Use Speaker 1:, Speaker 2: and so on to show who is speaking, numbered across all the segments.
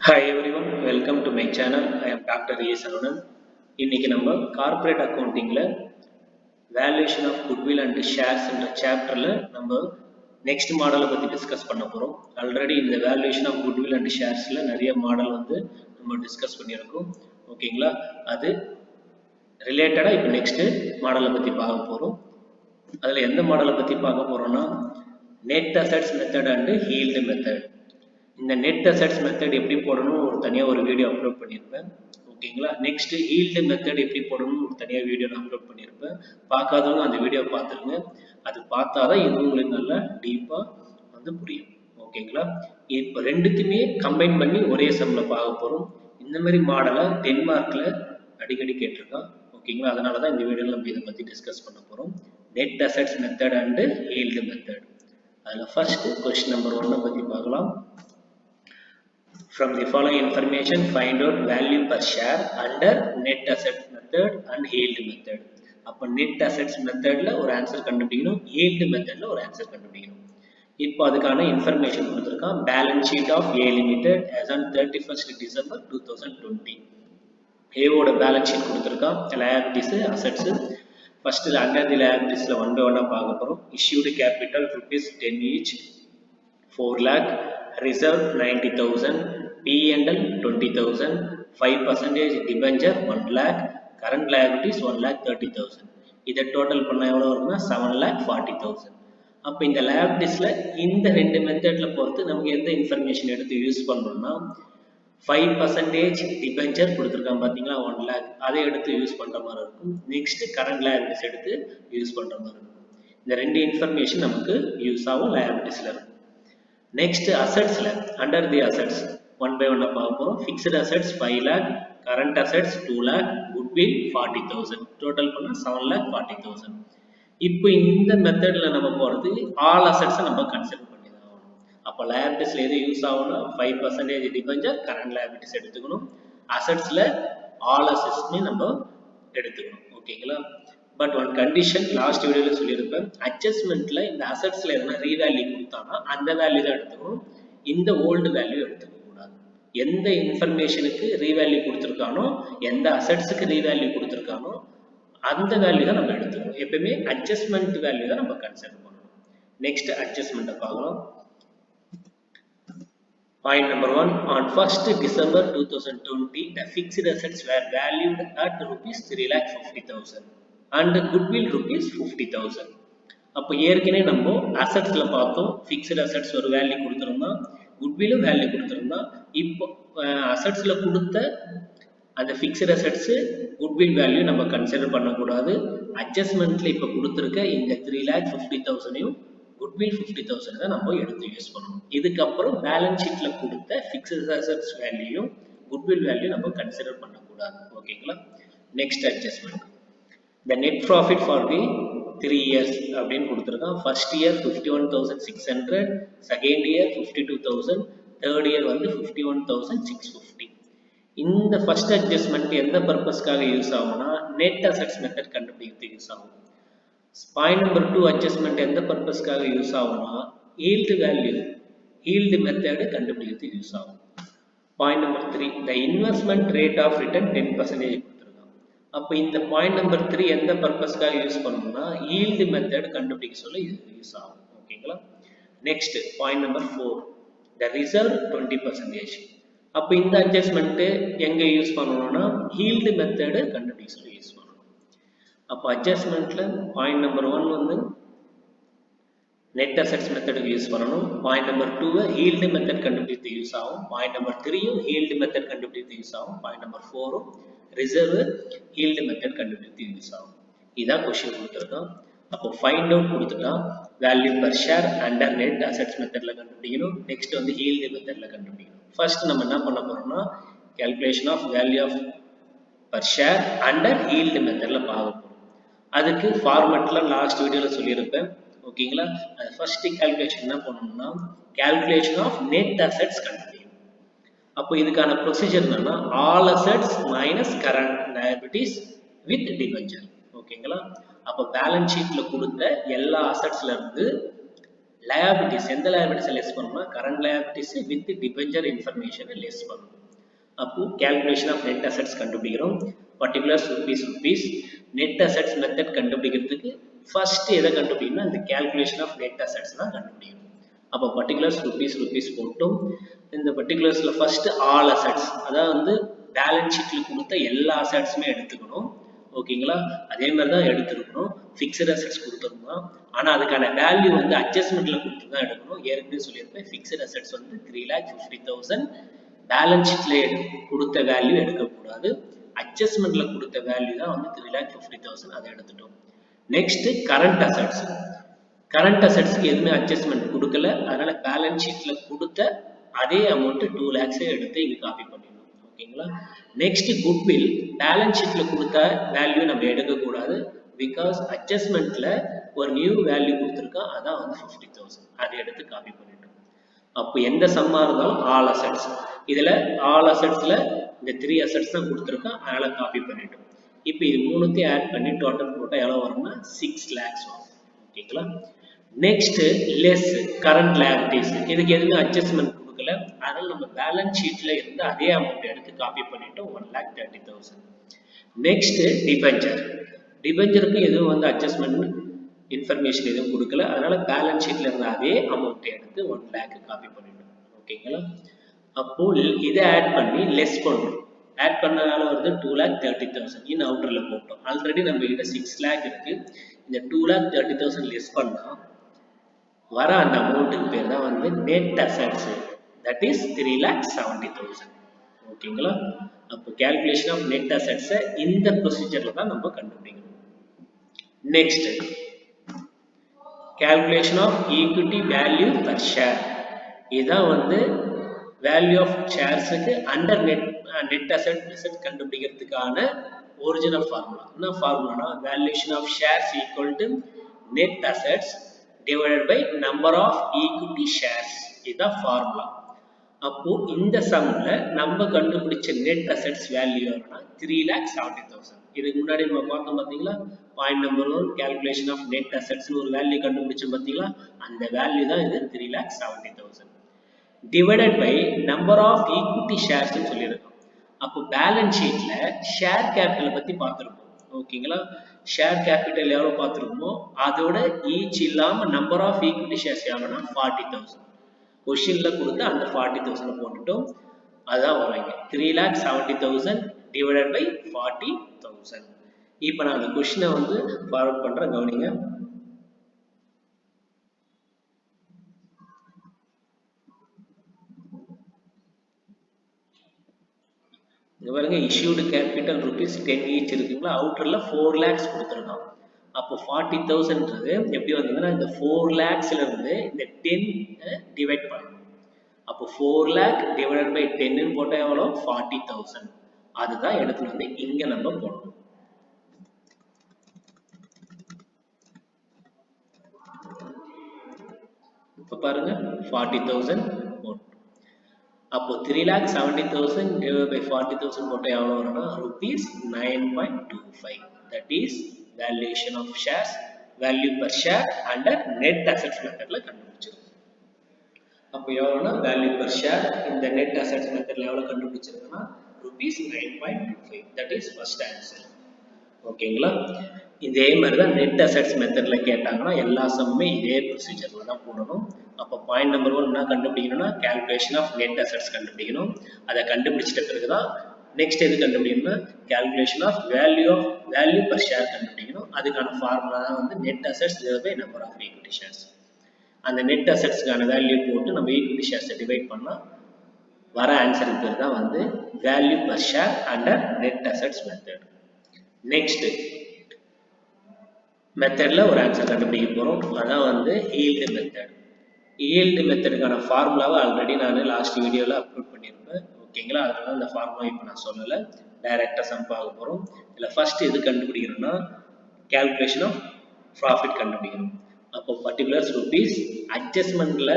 Speaker 1: Hi everyone, welcome to my channel. I am Dr. A. Sarunan. இன்னைக்கு நம்ம corporate அக்கவுண்டிங்ல valuation of goodwill and shares என்ற சாப்டர்ல நம்ம நெக்ஸ்ட் மாடலை பத்தி டிஸ்கஸ் பண்ண போறோம். ஆல்ரெடி இந்த வேல்யூஷன் ஆஃப் குட்வில் அண்ட் ஷேர்ஸ்ல நிறைய மாடல் நம்ம டிஸ்கஸ் பண்ணியிருக்கோம். ஓகேங்களா? அது ரிலேட்டடா இப்போ நெக்ஸ்ட் மாடலை பத்தி பார்க்க போறோம். அதுல எந்த மாடலை பத்தி பார்க்க போறோம்னா net assets method and healed method. இந்த நெட் அசெட்ஸ் மெத்தட் எப்படி போடணும் ஒரு தனியாக ஒரு வீடியோ அப்லோட் பண்ணியிருப்பேன். ஓகேங்களா? நெக்ஸ்ட் ஹீல்டு மெத்தட் எப்படி போடணும் ஒரு தனியாக வீடியோ நான் அப்லோட் பண்ணியிருப்பேன். பார்க்காதவங்க அந்த வீடியோ பார்த்துருங்க. அது பார்த்தாதான் இது உங்களுக்கு நல்லா டீப்பாக புரியும். ஓகேங்களா? இப்போ ரெண்டுக்குமே கம்பைன் பண்ணி ஒரே சம்ல பார்க்க போகிறோம். இந்த மாதிரி மாடலை டென்மார்க்ல அடிக்கடி கேட்டிருக்கான். ஓகேங்களா? அதனால தான் இந்த வீடியோவில் நம்ம இதை பற்றி டிஸ்கஸ் பண்ண போகிறோம். Net assets method and healed method. அதில் ஃபர்ஸ்ட் கொஸ்டின் நம்பர் 1 பற்றி பார்க்கலாம். From the following information, find out value per share under net asset method and yield method. அப்போ net assets methodல ஒரு ஆன்சர் கண்டுபிடிக்கணும், yield methodல ஒரு ஆன்சர் கண்டுபிடிக்கணும். இப்போ அதுக்கான இன்ஃபர்மேஷன் கொடுத்துருக்கான். Balance sheet of A Limited as on 31st December 2020. ஏவோட balance sheet கொடுத்துருக்கான். liabilities, assets. First under the liabilitiesல ஒன் பை ஒன்னா பார்க்க போறோம். issued capital ₹10 each, 4 lakh. Reserve 90,000, P&L 20,000, 5% debenture 1 lakh, current liabilities 1,30,000. இதை டோட்டல் பண்ண எவ்வளவு வரும்னா 7,40,000. அப்போ இந்த liabilitiesல இந்த ரெண்டு மெத்தட்ல பொறுத்து நமக்கு எந்த இன்ஃபர்மேஷன் எடுத்து யூஸ் பண்ணணும்னா 5% debenture கொடுத்துருக்கான் பார்த்தீங்களா 1 lakh, அதை எடுத்து யூஸ் பண்ற மாதிரி இருக்கும். நெக்ஸ்ட் current liabilities எடுத்து யூஸ் பண்ற மாதிரி இருக்கும். இந்த ரெண்டு இன்ஃபர்மேஷன் நமக்கு யூஸ் ஆகும் liabilitiesல இருக்கும். Next assets under the assets one by one பார்க்க போறோம். Fixed assets 5 lakh, current assets 2 lakh, goodwill 40,000, total பண்ணா 7,40,000. இப்போ இந்த மெத்தட்ல நம்ம போறது all assets நம்ம கன்சிடர் பண்ணி தான் ஆகணும். அப்போ liabilitiesல எது யூஸ் ஆகும்னா 5% debenture, current liabilities எடுத்துக்கணும். assetsல all assets நம்ம எடுத்துக்கணும். ஓகேங்களா? பட் ஒன் கண்டிஷன் லாஸ்ட் வீடியோல சொல்லியிருப்பேன். அட்ஜஸ்ட்மெண்ட்ல இந்த அசெட்ஸ்ல எதனா ரீவேல்யூ கொடுத்தானா அந்த வேல்யூ தான் எடுத்துக்கணும். இந்த ஓல்டு வேல்யூ எடுத்துக்க கூடாது. எந்த இன்ஃபர்மேஷனுக்கு ரீவேல்யூ கொடுத்துருக்கானோ, எந்த அசெட்ஸுக்கு ரீவேல்யூ கொடுத்துருக்கானோ அந்த வேல்யூ தான் நம்ம எடுத்துக்கணும். எப்பவுமே அட்ஜஸ்ட்மெண்ட் வேல்யூ தான் நம்ம கன்சிடர் பண்ணணும். நெக்ஸ்ட் அட்ஜஸ்ட்மெண்ட்டை பார்க்கலாம். Point number 1. On 1st December 2020, the fixed assets were valued at rupees 3,50,000 and goodwill rupees 50,000. அப்போ ஏற்கனவே நம்ம அசெட்ஸ்ல பார்த்தோம். ஃபிக்ஸ்டு அசெட்ஸ் ஒரு வேல்யூ கொடுத்துருந்தோம், குட்வில்லும் வேல்யூ கொடுத்துருந்தோம். இப்போ அசெட்ஸ்ல கொடுத்த அந்த ஃபிக்ஸ்டு அசெட்ஸ் குட்வில் வேல்யூ நம்ம கன்சிடர் பண்ணக்கூடாது. அட்ஜஸ்ட்மெண்ட்ல இப்போ கொடுத்துருக்க இந்த 3,50,000 குட்வில் 50,000 தான் நம்ம எடுத்து யூஸ் பண்ணணும். இதுக்கப்புறம் பேலன்ஸ் ஷீட்ல கொடுத்த fixed assets value goodwill value நம்ம கன்சிடர் பண்ணக்கூடாது. ஓகேங்களா? Next adjustment. The net profit for the 3 years அப்படின்னு கொடுத்துருக்கான். First year 51,600, second year 52,000, third year 51,650. இந்த ஃபர்ஸ்ட் அட்ஜஸ்ட்மெண்ட் எந்த பர்பஸ்க்காக யூஸ் ஆகும்னா நெட் அசெட்ஸ் மெத்தட் கண்டுபிடிக்கிறது யூஸ் ஆகும். பாயிண்ட் நம்பர் 2 அட்ஜஸ்ட்மெண்ட் எந்த பர்பஸ்க்காக யூஸ் ஆகும்னா yield வேல்யூ, yield மெத்தட் கண்டுபிடிக்கிறது யூஸ் ஆகும். Point number 3 the investment rate of return 10%. அப்போ இந்த பாயிண்ட் நம்பர் 3 எந்த பர்பஸ்க்காக யூஸ் பண்ணணும்னா yield மெத்தட் கண்டுபிடிக்க சொல்ல இது யூஸ் ஆகும். ஓகேங்களா? Next point number 4 the reserve 20%. அப்போ இந்த அட்ஜஸ்ட்மெண்ட் எங்க யூஸ் பண்ணணும்னா yield மெத்தட் கண்டுபிடிக்க சொல்ல யூஸ் பண்ணணும். அப்போ அட்ஜஸ்ட்மெண்ட்ல பாயிண்ட் நம்பர் 1 நெட் அசெட்ஸ் மெத்தடுக்கு யூஸ் பண்ணணும். பாயிண்ட் நம்பர் 2 yield மெத்தட் கண்டுபிடித்து யூஸ் ஆகும். பாயிண்ட் நம்பர் 3 yield மெத்தட் கண்டுபிடித்து யூஸ் ஆகும். Point number 4 reserve yield method கண்டுபிடித்து யூஸ் ஆகும். இதான் கொஸ்டின் கொடுத்துருக்கோம். அப்போ ஃபைண்ட் அவுட் கொடுத்துட்டான். Value per share under net assets மெத்தட்ல கண்டுபிடிக்கணும். நெக்ஸ்ட் yield மெத்தட்ல கண்டுபிடிக்கணும். ஃபர்ஸ்ட் நம்ம என்ன பண்ண போறோம்னா calculation of value of per share under yield மெத்தட்ல பார்க்க போறோம். அதுக்கு ஃபார்மட்ல லாஸ்ட் வீடியோல சொல்லியிருப்பேன். ஓகேங்களா? ஃபர்ஸ்ட் கால்குலேஷன் என்ன பண்ணணும்னா கால்குலேஷன் ஆஃப் நெட் அசெட்ஸ் கண்டுபிடிக்கணும். அப்போ இதுக்கான ப்ரொசீஜர் என்னன்னா all assets minus current liabilities with debenture. ஓகேங்களா? அப்போ பேலன்ஸ் ஷீட்ல கொடுத்த எல்லா அசெட்ஸ்ல இருந்து liabilities எந்த liabilities less பண்ணணும்னா current liabilities with debenture information less பண்ணணும். அப்போ calculation of net assets கண்டுபிடிக்கிறோம். particulars rupees net assets method கண்டுபிடிக்கிறதுக்கு first எதை கண்டுபிடிக்கணும், இந்த calculation of net assets தான் கண்டுபிடிக்கணும். அப்போ particulars rupees போட்டும் இந்த particularஸ்ல first all assets அதாவது வந்து பேலன்ஸ் ஷீட்ல கொடுத்த எல்லா அசெட்ஸுமே எடுத்துக்கணும். ஓகேங்களா, அதே மாதிரி தான் எடுத்துருக்கணும். ஃபிக்ஸட் அசெட்ஸ் கொடுத்துருக்கோம், ஆனால் அதுக்கான வேல்யூ வந்து அட்ஜஸ்ட்மெண்ட்ல கொடுத்து தான் எடுக்கணும். ஏற்கனவே சொல்லியிருப்பேன், ஃபிக்ஸட் அசெட்ஸ் வந்து 3,50,000 பேலன்ஸ் ஷீட்ல கொடுத்த வேல்யூ எடுக்கக்கூடாது. அட்ஜஸ்ட்மெண்ட்ல கொடுத்த வேல்யூ தான் வந்து 3,50,000, அதை எடுத்துட்டோம். Next current assets. கரண்ட் அசெட்ஸ்க்கு எதுவுமே அட்ஜஸ்ட்மெண்ட் கொடுக்கல, அதனால பேலன்ஸ் ஷீட்ல கொடுத்த அதே அமௌண்ட் 2 lakhs எடுத்து இங்க காப்பி பண்ணிடணும். ஓகேங்களா, நெக்ஸ்ட் குட்வில். பேலன்ஸ் ஷீட்ல கொடுத்த வேல்யூ நம்ம எடுக்கக்கூடாது, பிகாஸ் அட்ஜஸ்ட்மெண்ட்ல ஒரு நியூ வேல்யூ கொடுத்துருக்கோம், அதான் வந்து 50,000, அதை எடுத்து காப்பி பண்ணிட்டோம். அப்போ எந்த சம்மா இருந்தாலும் ஆல் அசெட்ஸ், இதுல ஆல் அசெட்ஸ்ல இந்த 3 அசெட்ஸ் தான் கொடுத்துருக்கோம், அதனால காப்பி பண்ணிட்டோம். இப்போ இது மூணுத்தையும் ஆட் பண்ணி டோட்டல் போட்டால் எவ்வளோ வரும்னா 6 lakhs வரும். ஓகேங்களா, நெக்ஸ்ட் லெஸ் கரண்ட் லைபிலிட்டிஸ். இதுக்கு எதுவுமே அட்ஜஸ்ட்மெண்ட் கொடுக்கல, அதனால நம்ம பேலன்ஸ் ஷீட்ல இருந்து அதே அமௌண்ட் எடுத்து காப்பி பண்ணிட்டோம், 1,30,000. Next debenture. டிபெஞ்சருக்கு எதுவும் வந்து அட்ஜஸ்ட்மெண்ட் இன்ஃபர்மேஷன் எதுவும் கொடுக்கல, அதனால பேலன்ஸ் ஷீட்ல இருந்த அதே அமௌண்ட் எடுத்து 1 lakh காப்பி பண்ணிட்டோம். ஓகேங்களா, அப்போ இதை ஆட் பண்ணி லெஸ் பண்றோம். ஆட் பண்ணனால வந்து 2,30,000 இன் அவுட்டர்ல போட்டோம். ஆல்ரெடி நம்ம கிட்ட 6 lakh இருக்கு, இந்த 2,30,000 லெஸ் பண்ணா வர அந்த அமௌண்ட்டுக்கு பேர் தான் வந்து நெட் அசெட்ஸ், தட் இஸ் 3,70,000. ஓகேங்களா, அப்போ calculation of net assets இந்த ப்ரொசீஜர்ல தான் நம்ம கண்டுபிடிக்கணும். Next calculation of equity value per share. இதான் வந்து வேல்யூ ஆஃப் ஷேர்ஸுக்கு அண்டர் நெட் அசெட் கண்டுபிடிக்கிறதுக்கான ஒரிஜினல் ஃபார்முலா. என்ன ஃபார்முலானா, valuation of shares equal to net assets divided by number of equity shares. இதுதான் ஃபார்முலா. அப்போ இந்த சம்ல நம்ம கண்டுபிடிச்ச நெட் அசெட்ஸ் வேல்யூ எவ்வளவுனா 3,70,000. இதுக்கு முன்னாடி நம்ம பார்த்தோம் பாத்தீங்களா, point number 1 calculation of net assets ஒரு வேல்யூ கண்டுபிடிச்சோம் பாத்தீங்களா, அந்த வேல்யூ தான் இது 3,70,000 divided by number of equity shares னு சொல்லியிருக்கோம். அப்போ பேலன்ஸ் ஷீட்ல ஷேர் கேபிட்டல் பத்தி பார்த்திருக்கோம். ஓகேங்களா, ஷேர் கேபிட்டல் எவ்வளவு பார்த்திருக்கோமோ அதோட ஈச் இல்லாம நம்பர் ஆஃப் ஈக்விட்டி ஷேர்ஸ் எவ்வளவுனா 40,000. கொஸ்டின்ல கொடுத்து அந்த 40,000 போட்டுட்டோம், அதான் வரும் 3,70,000 divided by 40,000. இப்போ நான் அந்த கொஸ்டினை வந்து ஃபார்வர்ட் பண்றேன், கவனிங்க. பாருங்க, issued capital rupees 10 each இருக்குங்களா, அவுட்டர்ல 4 lakhs கொடுத்துருக்கோம். அப்போ 40,000ன்றது எப்படி வந்ததுன்னா, இந்த 4 lakhsல இருந்து இந்த 10 டிவைட் பண்ணணும். அப்போ 4 lakh divided by 10 ன்னு போட்டா எவ்வளோ, 40,000. அதுதான் எடுத்துட்டு வந்து இங்க நம்ம போடணும். இப்போ பாருங்க 40,000 போட்டோம். அப்போ 3,70,000 divided by 40,000 போட்டா எவ்வளவு வரும்னா rupees 9.25. that is valuation of shares, value per share under net assets மெத்தட்ல கண்டுபிடிச்சிருக்கோம். அப்போ எவ்வளவுனா வேல்யூ per share இந்த net assets மெத்தட்ல எவ்வளவு கண்டுபிடிச்சிருக்கோம்னா rupees 9.25. that is first answer. ஓகேங்களா, இதே மாதிரி தான் நெட் அசெட்ஸ் மெத்தட்ல கேட்டாங்கன்னா எல்லா சம்மே இதே ப்ரொசீஜர்ல தான் போடணும். அப்போ பாயிண்ட் நம்பர் 1 என்ன கண்டுபிடிக்கணும்னா கால்குலேஷன் ஆஃப் நெட் அசெட்ஸ் கண்டுபிடிக்கணும். அதை கண்டுபிடிச்சிட்ட பிறகு தான் நெக்ஸ்ட் எது கண்டுபிடிக்கணும்னா calculation of value per share கண்டுபிடிக்கணும். அதுக்கான ஃபார்முலா தான் வந்து net assets divided by number of equity shares. அந்த நெட் அசெட்ஸ்க்கான வேல்யூ போட்டு நம்ம ஈக்விட்டி ஷேர்ஸை டிவைட் பண்ணா வர ஆன்சருக்கு பேர் தான் வந்து value per share under net assets method. Next மெத்தட்ல ஒரு ஆன்சர் கண்டுபிடிக்க போறோம், அதான் வந்து ஈல்டு மெத்தட். ஈல்டு மெத்தடுக்கான ஃபார்முலாவை ஆல்ரெடி நான் லாஸ்ட் வீடியோல அப்லோட் பண்ணியிருப்பேன். ஓகேங்களா, அதனால அந்த ஃபார்முலா இப்போ நான் சொல்லலை, டைரக்டா சம் பார்க்க போறோம். இதுல ஃபர்ஸ்ட் எது கண்டுபிடிக்கணும்னா கால்குலேஷன் ஆஃப் ப்ராஃபிட் கண்டுபிடிக்கணும். அப்போ பர்டிகுலர்ஸ் ருபீஸ் அட்ஜஸ்ட்மெண்ட்ல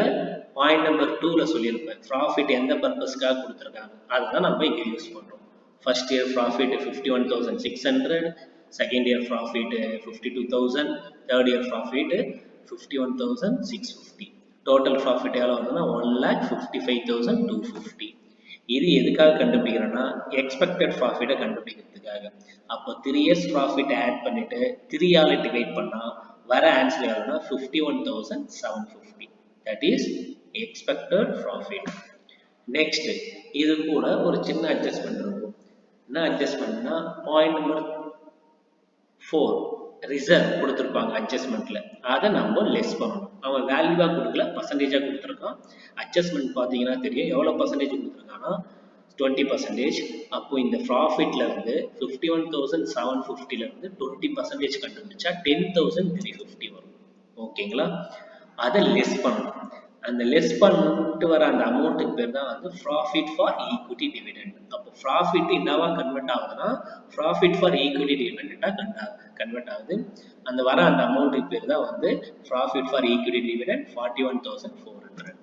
Speaker 1: பாயிண்ட் நம்பர் 2ல சொல்லியிருப்பேன் ப்ராஃபிட் எந்த பர்பஸ்க்காக கொடுத்துருக்காங்க, அதுதான் நம்ம இங்க யூஸ் பண்றோம். First year profit 51,600, second year profit 52,000, third year profit 51,650. Total profit எவ்வளோ வருதுன்னா 1,55,250. இது எதுக்காக கண்டுபிடிக்கிறோன்னா எக்ஸ்பெக்டட் ப்ராஃபிட்டை கண்டுபிடிக்கிறதுக்காக. அப்போ 3 years ப்ராஃபிட் ஆட் பண்ணிட்டு 3ஆல் டிவைட் பண்ணால் வர ஆன்சர் எவ்வளோனா 51,750. That is expected profit. Next இது கூட ஒரு சின்ன அட்ஜஸ்ட்மெண்ட் இருக்கும். என்ன அட்ஜஸ்ட்மெண்ட்னா பாயிண்ட் நம்பர் 4 ரிசர்வ் கொடுத்துருப்பாங்க அட்ஜஸ்ட்மெண்ட்ல, அதை நம்ம லெஸ் பண்ணணும். அவன் வேல்யூவா கொடுக்கல, பர்சன்டேஜா கொடுத்துருக்கான். அட்ஜஸ்ட்மெண்ட் பார்த்தீங்கன்னா தெரியும் எவ்வளோ பர்சன்டேஜ் கொடுத்துருக்காங்கன்னா 20%. அப்போ இந்த ப்ராஃபிட்ல இருந்து 51,750ல இருந்து 20% கண்டுபிடிச்சா 10,350 வரும். ஓகேங்களா? அதை லெஸ் பண்ணணும். அந்த லெஸ் பண்ணிட்டு வர அந்த அமௌண்ட்டுக்கு பேர் தான் வந்து ப்ராஃபிட் ஃபார் ஈக்விட்டி டிவிடெண்ட். அப்போ ப்ராஃபிட் என்னவா கன்வெர்ட் ஆகுதுன்னா ப்ராஃபிட் ஃபார் ஈக்விட்டி டிவிடெண்டா கன்வெர்ட் ஆகுது. அந்த வர அந்த அமௌண்ட்டுக்கு பேர் தான் வந்து profit for equity dividend 41,400.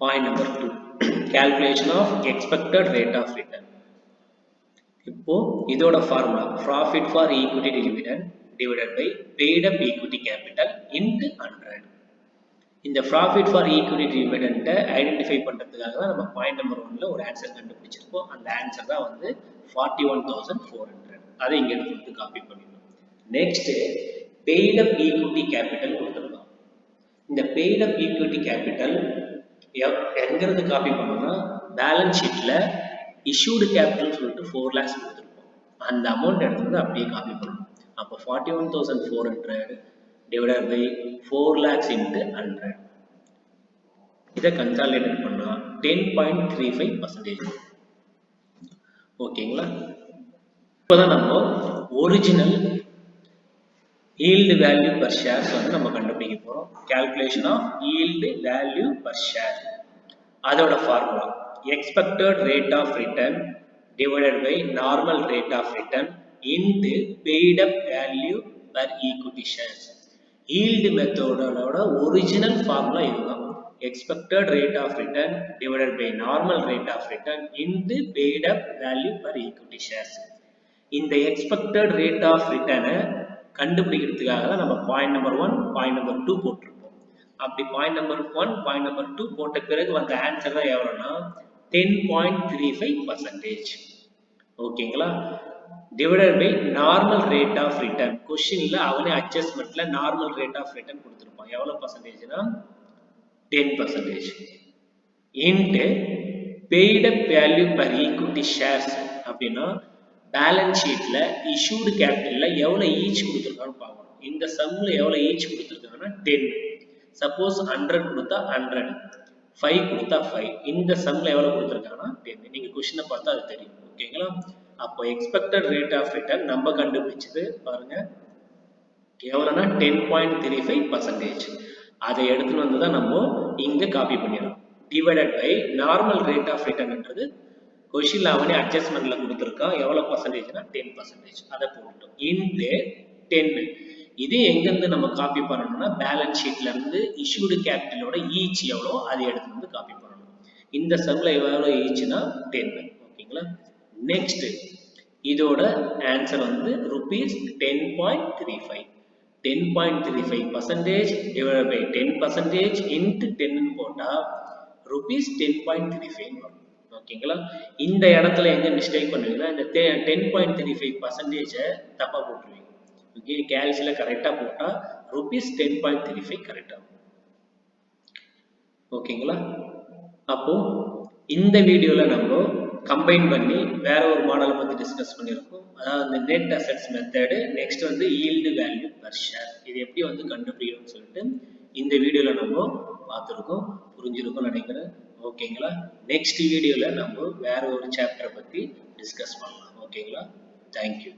Speaker 1: Point number 2, calculation of expected rate of return. இப்போ இதோட formula profit for equity dividend divided by paid up equity capital into 100. இந்த ப்ராஃபிட் ஃபார் ஈக்விட்டி டிவிடெண்ட்டை ஐடென்டிஃபை பண்ணுறதுக்காக தான் நம்ம பாயிண்ட் நம்பர் 1ல ஒரு ஆன்சர் கண்டுபிடிச்சிருக்கோம். அந்த ஆன்சர் தான் வந்து 41,400. அதை இங்கே எடுத்து காப்பி பண்ணிடணும். Next paid up equity capital கொடுத்துருக்கோம். இந்த பெய்ட் அப் ஈக்விட்டி கேபிட்டல் எங்கிருந்து காப்பி பண்ணோம்னா பேலன்ஸ் ஷீட்ல இஷ்யூடு கேபிட்டல் சொல்லிட்டு 4 lakhs கொடுத்துருக்கோம். அந்த அமௌண்ட் எடுத்து வந்து அப்படியே காப்பி பண்ணணும். அப்போ 41,400 divided by 4 lakhs into 100. இதை கன்சாலிடேட் பண்ணா 10.35%. ஓகேங்களா? இப்போதான் நம்ம original yield value per share வந்து நம்ம கண்டுபிடிக்க போறோம். calculation of yield value per share. அதோட formula expected rate of return divided by normal rate of return into paid up value per equity shares. yield மெத்தடோட ஒரிஜினல் ஃபார்முலா இதுதான். expected rate of return divided by normal rate of return into paid up value per equity shares. இந்த expected rate of return கண்டுபிடிக்கிறதுக்காக தான் நம்ம point number 1 point number 2 போட்டிருப்போம். அப்படி point number 1 point number 2 போட்ட பிறகு வந்த answer தான் எவ்வளோனா 10.35%. ஓகேங்களா? divided by normal rate of return. கொஸ்டின்ல அவனே அட்ஜஸ்ட்மெண்ட்ல நார்மல் ரேட் ஆஃப் ரிட்டர்ன் கொடுத்துருப்பான். எவ்வளவு பர்சன்டேஜ்னா 10%. into paid up value per equity shares அப்படின்னா பேலன்ஸ் ஷீட்ல இஷ்யூடு கேபிட்டல்ல எவ்வளவு ஈச் கொடுத்துருக்கான்னு பார்க்கணும். இந்த சம்ல எவ்வளவு ஈச் கொடுத்துருக்காங்கன்னா 10. சப்போஸ் 100 கொடுத்தா 100, 5 கொடுத்தா 5. இந்த சம்ல எவ்வளவு கொடுத்துருக்காங்கன்னா 10. நீங்க கொஸ்டினை பார்த்தா அது தெரியும். ஓகேங்களா? அப்போ எக்ஸ்பெக்டட் ரேட் ஆஃப் ரிட்டர்ன் நம்ம கண்டுபிடிச்சது பாருங்க எவ்வளவுனா 10.35%. அதை எடுத்துன்னு வந்து தான் நம்ம இங்க காப்பி பண்ணிடலாம். Divided by normal rate of ரிட்டர்ன்ன்றது கொஸ்டின்ல அவனே அட்ஜஸ்ட்மெண்ட்ல கொடுத்துருக்கான். எவ்வளவு பர்சன்டேஜ்னா 10%. அதை போட்டுட்டோம். இன்டு 10. இது எங்கிருந்து நம்ம காப்பி பண்ணணும்னா பேலன்ஸ் ஷீட்ல இருந்து இஷ்யூடு கேபிட்டலோட ஈச் எவ்வளோ அதை எடுத்து வந்து காப்பி பண்ணணும். இந்த சம்ல எவ்வளோ ஈச்னா 10. ஓகேங்களா? நெக்ஸ்ட் இதோட ஆன்சர் வந்து rupees 10.35. 10.35% divided by 10% into 10 போட்டா rupees 10.35 வரும். ஓகேங்களா? இந்த இடத்துல எங்க மிஸ்டேக் பண்ணுவீங்கன்னா இந்த 10.35% தப்பா போட்டுருவீங்க. ஓகே, கேல்சில கரெக்டா போட்டா rupees 10.35 கரெக்டா. ஓகேங்களா? அப்போ இந்த வீடியோல நம்ம கம்பைன் பண்ணி வேற ஒரு மாடலை பத்தி டிஸ்கஸ் பண்ணியிருக்கோம். அதாவது நெட் அசெட்ஸ் மெத்தடு, நெக்ஸ்ட் வந்து yield value per share. இது எப்படி வந்து கண்டுபிடிக்கணும்னு சொல்லிட்டு இந்த வீடியோல நம்ம பார்த்துருக்கோம். புரிஞ்சிருக்கும் நினைக்கிறேன். ஓகேங்களா? நெக்ஸ்ட் வீடியோல நம்ம வேற ஒரு சாப்டரை பத்தி டிஸ்கஸ் பண்ணலாம். ஓகேங்களா? தேங்க்யூ.